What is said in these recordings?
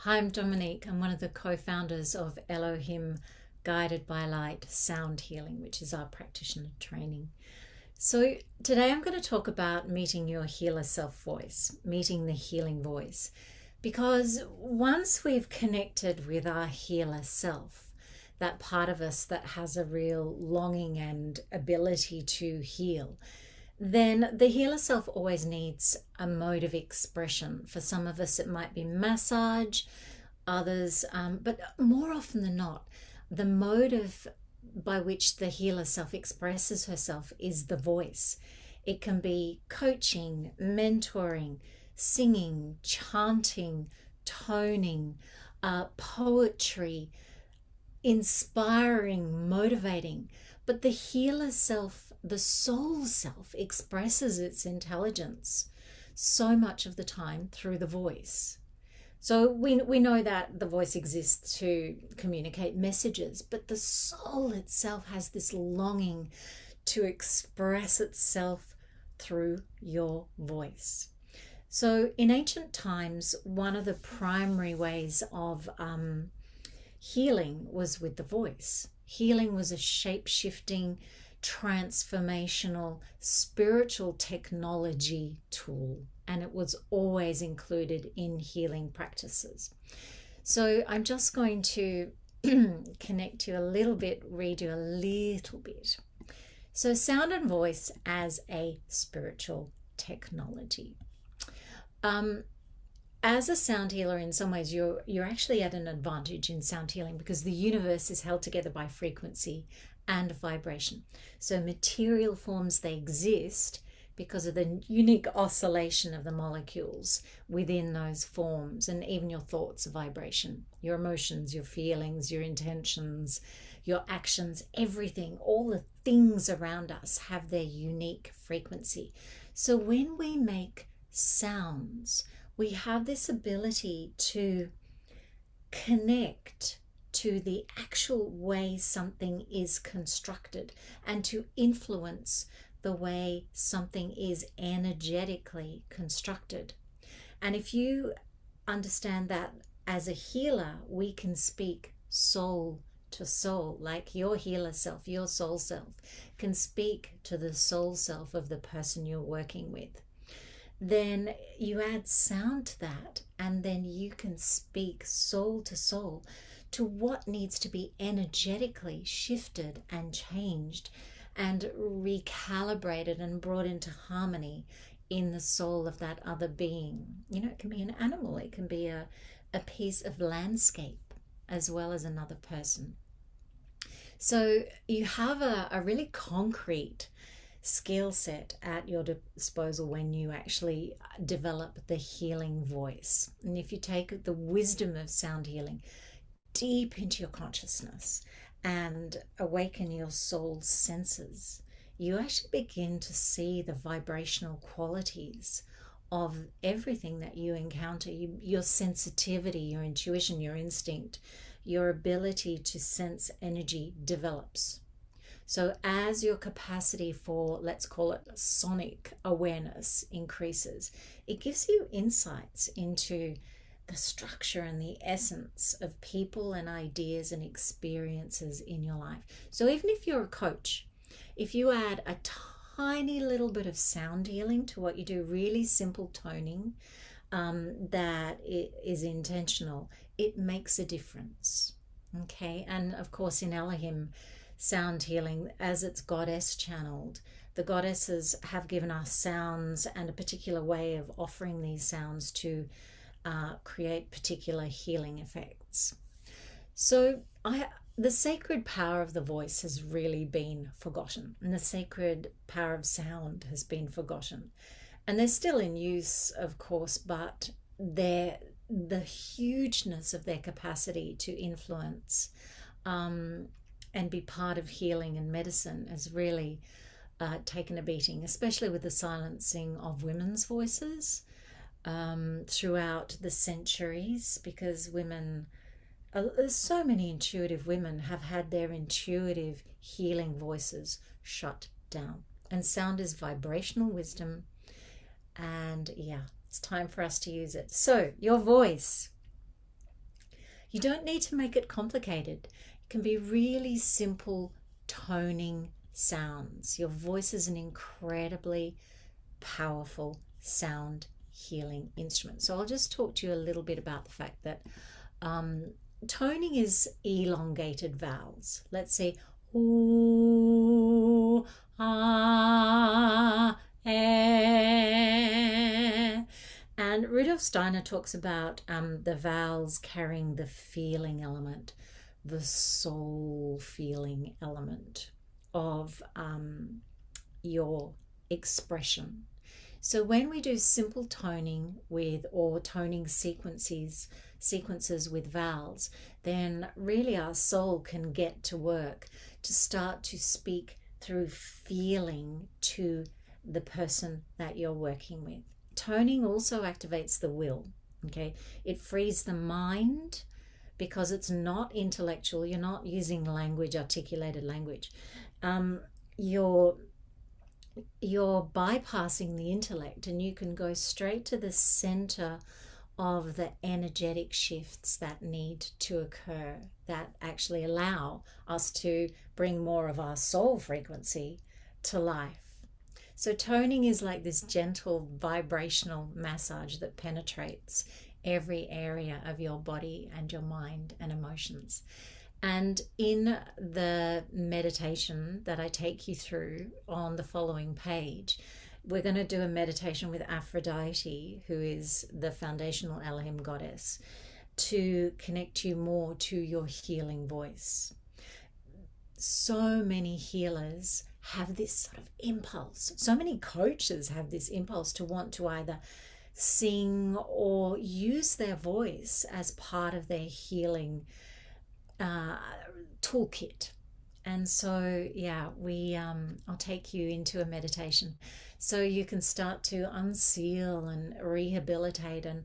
Hi, I'm Dominique. I'm one of the co-founders of Elohim Guided by Light Sound Healing, which is our practitioner training. So today I'm going to talk about meeting your healer self voice, meeting the healing voice. Because once we've connected with our healer self, that part of us that has a real longing and ability to heal, then the healer self always needs a mode of expression. For some of us, it might be massage, others, but more often than not, the mode of by which the healer self expresses herself is the voice. It can be coaching, mentoring, singing, chanting, toning, poetry, inspiring, motivating. But the healer self, the soul self, expresses its intelligence so much of the time through the voice. So we know that the voice exists to communicate messages, but the soul itself has this longing to express itself through your voice. So in ancient times, one of the primary ways of healing was with the voice. Healing was a shape-shifting, transformational, spiritual technology tool, and it was always included in healing practices. So I'm just going to connect you a little bit, read you a little bit. So sound and voice as a spiritual technology. As a sound healer, in some ways, you're actually at an advantage in sound healing because the universe is held together by frequency and vibration. So material forms, they exist because of the unique oscillation of the molecules within those forms, and even your thoughts are vibration. Your emotions, your feelings, your intentions, your actions, everything, all the things around us have their unique frequency. So when we make sounds, we have this ability to connect to the actual way something is constructed and to influence the way something is energetically constructed. And if you understand that as a healer, we can speak soul to soul, like your healer self, your soul self can speak to the soul self of the person you're working with. Then you add sound to that, and then you can speak soul to what needs to be energetically shifted and changed and recalibrated and brought into harmony in the soul of that other being. You know, it can be an animal, it can be a piece of landscape as well as another person. So you have a really concrete skill set at your disposal when you actually develop the healing voice. And if you take the wisdom of sound healing deep into your consciousness and awaken your soul's senses, you actually begin to see the vibrational qualities of everything that you encounter. Your sensitivity, your intuition, your instinct, your ability to sense energy develops. So as your capacity for, let's call it, sonic awareness increases, it gives you insights into the structure and the essence of people and ideas and experiences in your life. So even if you're a coach, if you add a tiny little bit of sound healing to what you do, really simple toning that is intentional, it makes a difference. Okay, and of course in Elohim sound healing, as it's goddess channeled, the goddesses have given us sounds and a particular way of offering these sounds to create particular healing effects. So the sacred power of the voice has really been forgotten, and the sacred power of sound has been forgotten. And they're still in use, of course, but the hugeness of their capacity to influence and be part of healing and medicine has really taken a beating, especially with the silencing of women's voices throughout the centuries, because women, so many intuitive women have had their intuitive healing voices shut down. And sound is vibrational wisdom, and yeah, it's time for us to use it. So your voice, You don't need to make it complicated. It can be really simple toning sounds. Your voice is an incredibly powerful sound healing instrument. So I'll just talk to you a little bit about the fact that toning is elongated vowels. Let's say ooh, ah, eh. And Rudolf Steiner talks about the vowels carrying the feeling element, the soul feeling element of your expression. So when we do simple toning with, or toning sequences with vowels, then really our soul can get to work to start to speak through feeling to the person that you're working with. Toning also activates the will, okay? It frees the mind because it's not intellectual. You're not using language, articulated language. You're bypassing the intellect, and you can go straight to the center of the energetic shifts that need to occur, that actually allow us to bring more of our soul frequency to life. So toning is like this gentle vibrational massage that penetrates every area of your body and your mind and emotions. And in the meditation that I take you through on the following page, we're going to do a meditation with Aphrodite, who is the foundational Elohim goddess, to connect you more to your healing voice. So many healers have this sort of impulse. So many coaches have this impulse to want to either sing or use their voice as part of their healing toolkit. And so I'll take you into a meditation so you can start to unseal and rehabilitate and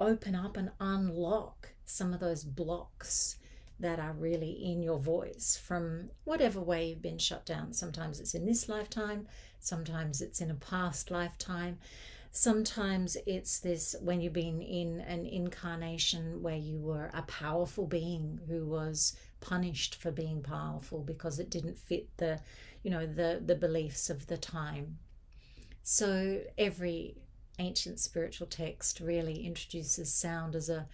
open up and unlock some of those blocks that are really in your voice from whatever way you've been shut down. Sometimes it's in this lifetime, sometimes it's in a past lifetime, sometimes it's this when you've been in an incarnation where you were a powerful being who was punished for being powerful because it didn't fit the beliefs of the time. So every ancient spiritual text really introduces sound as a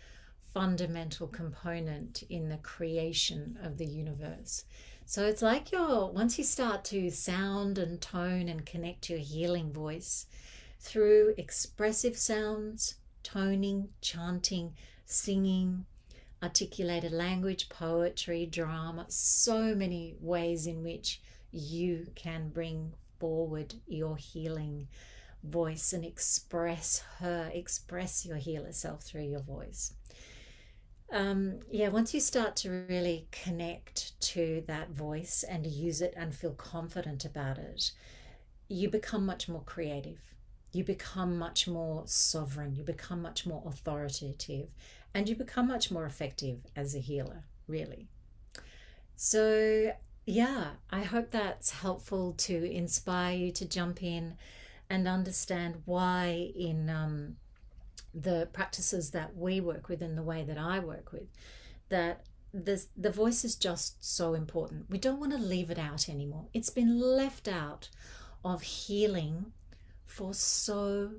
fundamental component in the creation of the universe. So it's like once you start to sound and tone and connect your healing voice through expressive sounds, toning, chanting, singing, articulated language, poetry, drama, so many ways in which you can bring forward your healing voice and express your healer self through your voice. Once you start to really connect to that voice and use it and feel confident about it, you become much more creative. You become much more sovereign. You become much more authoritative, and you become much more effective as a healer, really. So, I hope that's helpful to inspire you to jump in and understand why in the practices that we work with and the way that I work with, that the voice is just so important. We don't want to leave it out anymore. It's been left out of healing for so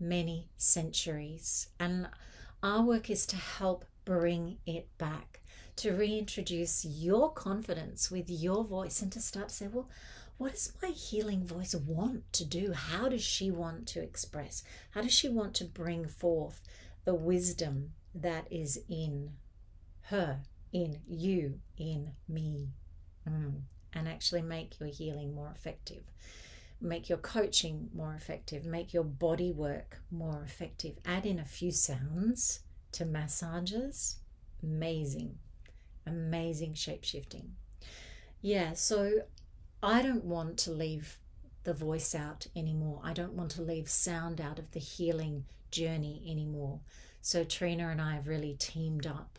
many centuries, and our work is to help bring it back, to reintroduce your confidence with your voice, and to start to say, well, what does my healing voice want to do? How does she want to express? How does she want to bring forth the wisdom that is in her, in you, in me, and actually make your healing more effective, make your coaching more effective, make your body work more effective. Add in a few sounds to massages. Amazing shape-shifting. So I don't want to leave the voice out anymore. I don't want to leave sound out of the healing journey anymore. So Trina and I have really teamed up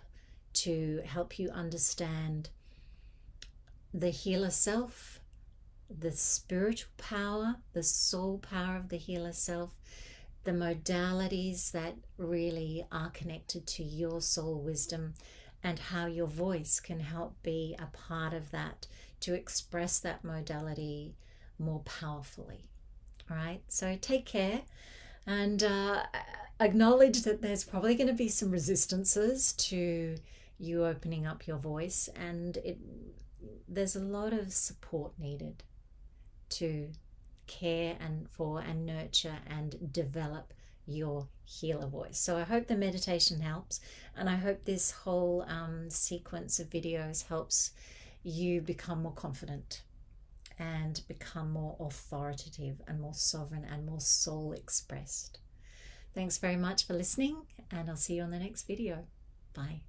to help you understand the healer self, the spiritual power, the soul power of the healer self, the modalities that really are connected to your soul wisdom, and how your voice can help be a part of that to express that modality more powerfully. All right, so take care, and acknowledge that there's probably going to be some resistances to you opening up your voice, and there's a lot of support needed to care and nurture and develop your healer voice. So I hope the meditation helps, and I hope this whole sequence of videos helps you become more confident and become more authoritative and more sovereign and more soul expressed. Thanks very much for listening, and I'll see you on the next video. Bye.